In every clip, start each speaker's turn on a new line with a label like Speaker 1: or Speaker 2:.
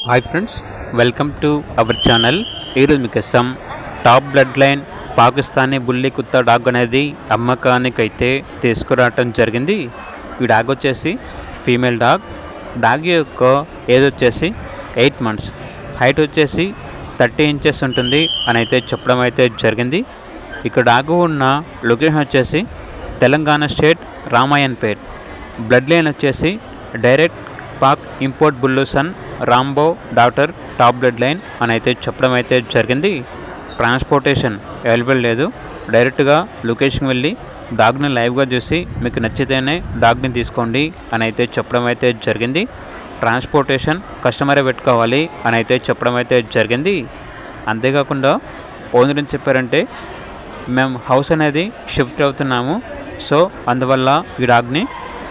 Speaker 1: Hi friends, welcome to our channel. ఈరోజు మీకోసం top blood line Pakistani బుల్లి కుత్తా డాగ్ అనేది అమ్మకానికైతే తీసుకురావటం జరిగింది. ఈ డాగ్ వచ్చేసి ఫీమేల్ డాగ్. డాగ్ యొక్క ఏజ్ వచ్చేసి 8 months, హైట్ వచ్చేసి 30 inches ఉంటుంది అని అయితే చెప్పడం అయితే జరిగింది. ఇక డాగ్ ఉన్న లొకేషన్ వచ్చేసి Telangana state Ramayanpet. Blood line వచ్చేసి డైరెక్ట్ పాక్ ఇంపోర్ట్ బుల్లు son Rambo daughter top blood line అని అయితే చెప్పడం అయితే జరిగింది. ట్రాన్స్పోర్టేషన్ అవైలబుల్ లేదు. డైరెక్ట్గా లొకేషన్కి వెళ్ళి డాగ్ని లైవ్గా చూసి మీకు నచ్చితేనే డాగ్ని తీసుకోండి అని అయితే చెప్పడం అయితే జరిగింది. ట్రాన్స్పోర్టేషన్ కస్టమరే పెట్టుకోవాలి అని అయితే చెప్పడం అయితే జరిగింది. అంతేకాకుండా ఓనర్ ఏం చెప్పారంటే, మేము హౌస్ అనేది షిఫ్ట్ అవుతున్నాము, సో అందువల్ల ఈ డాగ్ని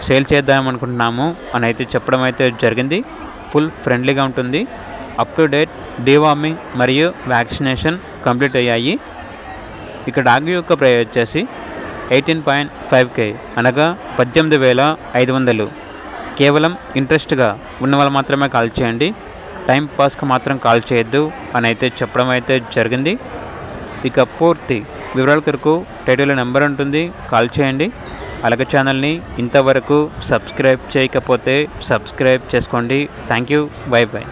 Speaker 1: సేల్ చేద్దామనుకుంటున్నాము అని అయితే చెప్పడం అయితే జరిగింది. ఫుల్ ఫ్రెండ్లీగా ఉంటుంది. అప్ టు డేట్ డీవార్మింగ్ మరియు వ్యాక్సినేషన్ కంప్లీట్ అయ్యాయి. ఇక డాగ్ యొక్క ప్రైస్ వచ్చేసి 18.5K, అనగా 18,500. కేవలం ఇంట్రెస్ట్గా ఉన్న వాళ్ళు మాత్రమే కాల్ చేయండి, టైం పాస్కి మాత్రం కాల్ చేయొద్దు అని అయితే చెప్పడం అయితే జరిగింది. ఇక పూర్తి వివరాల కొరకు టైటిల్లో నెంబర్ ఉంటుంది, కాల్ చేయండి. అలాగే ఛానల్ని ఇంతవరకు సబ్స్క్రైబ్ చేయకపోతే సబ్స్క్రైబ్ చేసుకోండి. Thank you, by by.